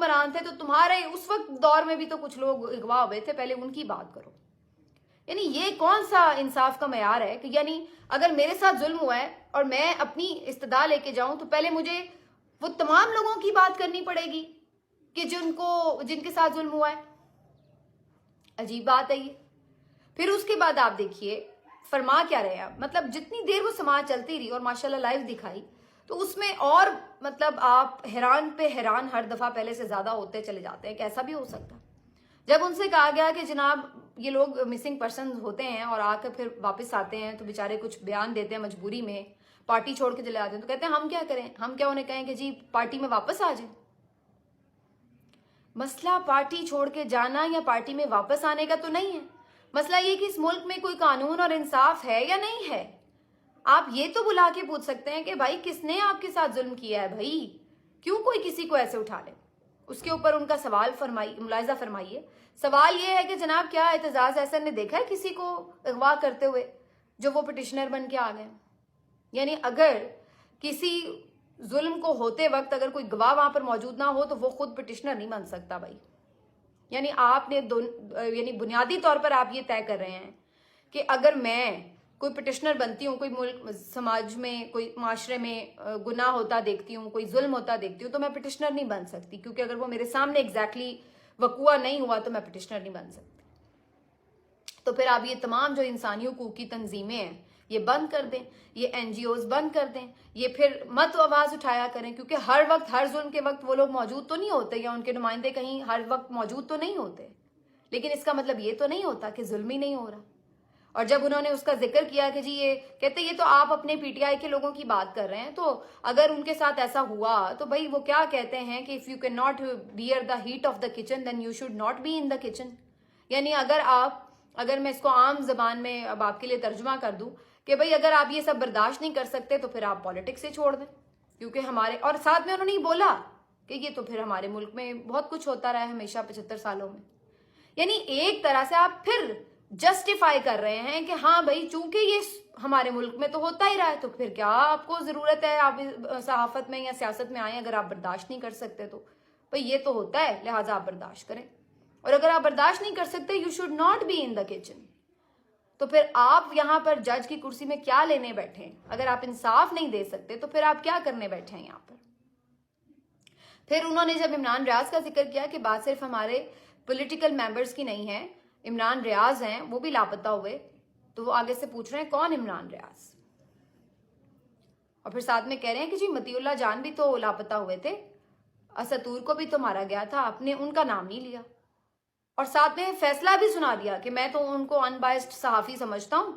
حکمران تھے تو تمہارے اس وقت دور میں بھی تو کچھ لوگ اغوا ہوئے تھے، پہلے ان کی بات کرو. یعنی یہ کون سا انصاف کا معیار ہے کہ یعنی اگر میرے ساتھ ظلم ہوا ہے اور میں اپنی استدعا لے کے جاؤں تو پہلے مجھے وہ تمام لوگوں کی بات کرنی پڑے گی کہ جن کے ساتھ ظلم ہوا ہے. عجیب بات ہے یہ. پھر اس کے بعد آپ دیکھیے فرما کیا رہے ہیں، مطلب جتنی دیر وہ سماعت چلتی رہی اور ماشاءاللہ لائیو دکھائی تو اس میں اور مطلب آپ حیران پہ حیران ہر دفعہ پہلے سے زیادہ ہوتے چلے جاتے ہیں کہ ایسا بھی ہو سکتا. جب ان سے کہا گیا کہ جناب یہ لوگ مسنگ پرسن ہوتے ہیں اور آ کر پھر واپس آتے ہیں تو بیچارے کچھ بیان دیتے ہیں مجبوری میں، پارٹی چھوڑ کے چلے جاتے ہیں، تو کہتے ہیں ہم کیا کریں، ہم کیا انہیں کہیں کہ جی پارٹی میں واپس آ جائیں. مسئلہ پارٹی چھوڑ کے جانا یا پارٹی میں واپس آنے کا تو نہیں ہے. مسئلہ یہ کہ اس ملک میں کوئی قانون اور انصاف ہے یا نہیں ہے. آپ یہ تو بلا کے پوچھ سکتے ہیں کہ بھائی کس نے آپ کے ساتھ ظلم کیا ہے، بھائی کیوں کوئی کسی کو ایسے اٹھا لے. اس کے اوپر ان کا سوال ملاحظہ فرمائیے. سوال یہ ہے کہ جناب کیا اعتزاز احسن نے دیکھا ہے کسی کو اغوا کرتے ہوئے جو وہ پٹیشنر بن کے آ گئے؟ یعنی اگر کسی ظلم کو ہوتے وقت اگر کوئی گواہ وہاں پر موجود نہ ہو تو وہ خود پٹیشنر نہیں بن سکتا بھائی. یعنی آپ نے یعنی بنیادی طور پر آپ یہ طے کر رہے ہیں کہ اگر میں کوئی پٹیشنر بنتی ہوں، کوئی ملک سماج میں کوئی معاشرے میں گناہ ہوتا دیکھتی ہوں، کوئی ظلم ہوتا دیکھتی ہوں تو میں پٹیشنر نہیں بن سکتی، کیونکہ اگر وہ میرے سامنے ایگزیکٹلی وقوع نہیں ہوا تو میں پٹیشنر نہیں بن سکتی. تو پھر آپ یہ تمام جو انسانی حقوق کی تنظیمیں ہیں یہ بند کر دیں، یہ این جی اوز بند کر دیں، یہ پھر مت آواز اٹھایا کریں، کیونکہ ہر وقت ہر ظلم کے وقت وہ لوگ موجود تو نہیں ہوتے یا ان کے نمائندے کہیں ہر وقت موجود تو نہیں ہوتے. لیکن اس کا مطلب یہ تو نہیں ہوتا کہ ظلم ہی نہیں ہو رہا. اور جب انہوں نے اس کا ذکر کیا کہ جی یہ کہتے یہ تو آپ اپنے پی ٹی آئی کے لوگوں کی بات کر رہے ہیں، تو اگر ان کے ساتھ ایسا ہوا تو بھائی وہ کیا کہتے ہیں کہ if you cannot bear the heat of the kitchen then you should not be in the kitchen. یعنی اگر میں اس کو عام زبان میں اب آپ کے لیے ترجمہ کر دوں کہ بھائی اگر آپ یہ سب برداشت نہیں کر سکتے تو پھر آپ پالیٹکس سے چھوڑ دیں، کیونکہ ہمارے اور ساتھ میں انہوں نے یہ بولا کہ یہ تو پھر ہمارے ملک میں بہت کچھ ہوتا رہا ہے ہمیشہ 75 سالوں میں. یعنی ایک طرح سے آپ پھر جسٹیفائی کر رہے ہیں کہ ہاں بھائی چونکہ یہ ہمارے ملک میں تو ہوتا ہی رہا ہے تو پھر کیا آپ کو ضرورت ہے آپ صحافت میں یا سیاست میں آئیں. اگر آپ برداشت نہیں کر سکتے تو بھائی یہ تو ہوتا ہے لہٰذا آپ برداشت کریں، اور اگر آپ برداشت نہیں کر سکتے you should not be in the kitchen. تو پھر آپ یہاں پر جج کی کرسی میں کیا لینے بیٹھے ہیں؟ اگر آپ انصاف نہیں دے سکتے تو پھر آپ کیا کرنے بیٹھے ہیں یہاں پر؟ پھر انہوں نے جب عمران ریاض کا ذکر کیا کہ بات صرف ہمارے پولیٹیکل ممبرز کی نہیں ہے، عمران ریاض ہیں وہ بھی لاپتہ ہوئے، تو وہ آگے سے پوچھ رہے ہیں کون عمران ریاض، اور پھر ساتھ میں کہہ رہے ہیں کہ جی مطیع اللہ جان بھی تو لاپتہ ہوئے تھے، اسطور کو بھی تو مارا گیا تھا، آپ نے ان کا نام نہیں لیا، اور ساتھ میں فیصلہ بھی سنا دیا کہ میں تو ان کو ان بائسڈ صحافی سمجھتا ہوں.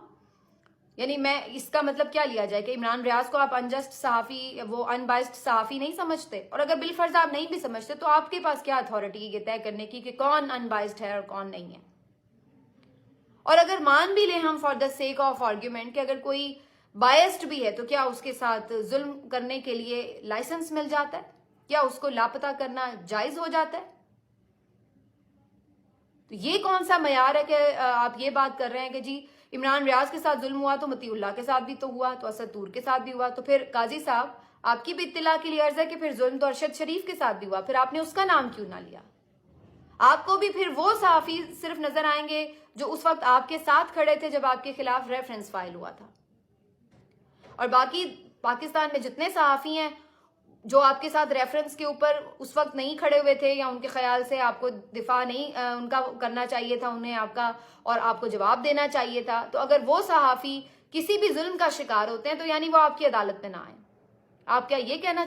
یعنی میں اس کا مطلب کیا لیا جائے کہ عمران ریاض کو آپ انجسٹ صحافی وہ ان بائسڈ صحافی نہیں سمجھتے؟ اور اگر بالفرض آپ نہیں بھی سمجھتے تو آپ کے پاس کیا اتھارٹی ہے یہ طے کرنے کی کہ کون ان بائسڈ ہے اور کون نہیں ہے؟ اور اگر مان بھی لیں ہم for the sake of argument کہ اگر کوئی بائسڈ بھی ہے تو کیا اس کے ساتھ ظلم کرنے کے لیے لائسنس مل جاتا ہے؟ کیا اس کو لاپتہ کرنا جائز ہو جاتا ہے؟ تو یہ کون سا معیار ہے کہ آپ یہ بات کر رہے ہیں کہ جی عمران ریاض کے ساتھ ظلم ہوا تو مطیع اللہ کے ساتھ بھی تو ہوا، تو اسطور کے ساتھ بھی ہوا، تو پھر قاضی صاحب آپ کی بھی اطلاع کے لیے عرض ہے کہ پھر ظلم تو ارشد شریف کے ساتھ بھی ہوا، پھر آپ نے اس کا نام کیوں نہ لیا؟ آپ کو بھی پھر وہ صحافی صرف نظر آئیں گے جو اس وقت آپ کے ساتھ کھڑے تھے جب آپ کے خلاف ریفرنس فائل ہوا تھا، اور باقی پاکستان میں جتنے صحافی ہیں جو آپ کے ساتھ ریفرنس کے اوپر اس وقت نہیں کھڑے ہوئے تھے یا ان کے خیال سے آپ کو دفاع نہیں ان کا کرنا چاہیے تھا انہیں آپ کا، اور آپ کو جواب دینا چاہیے تھا، تو اگر وہ صحافی کسی بھی ظلم کا شکار ہوتے ہیں تو یعنی وہ آپ کی عدالت میں نہ آئیں. آپ کیا یہ کہنا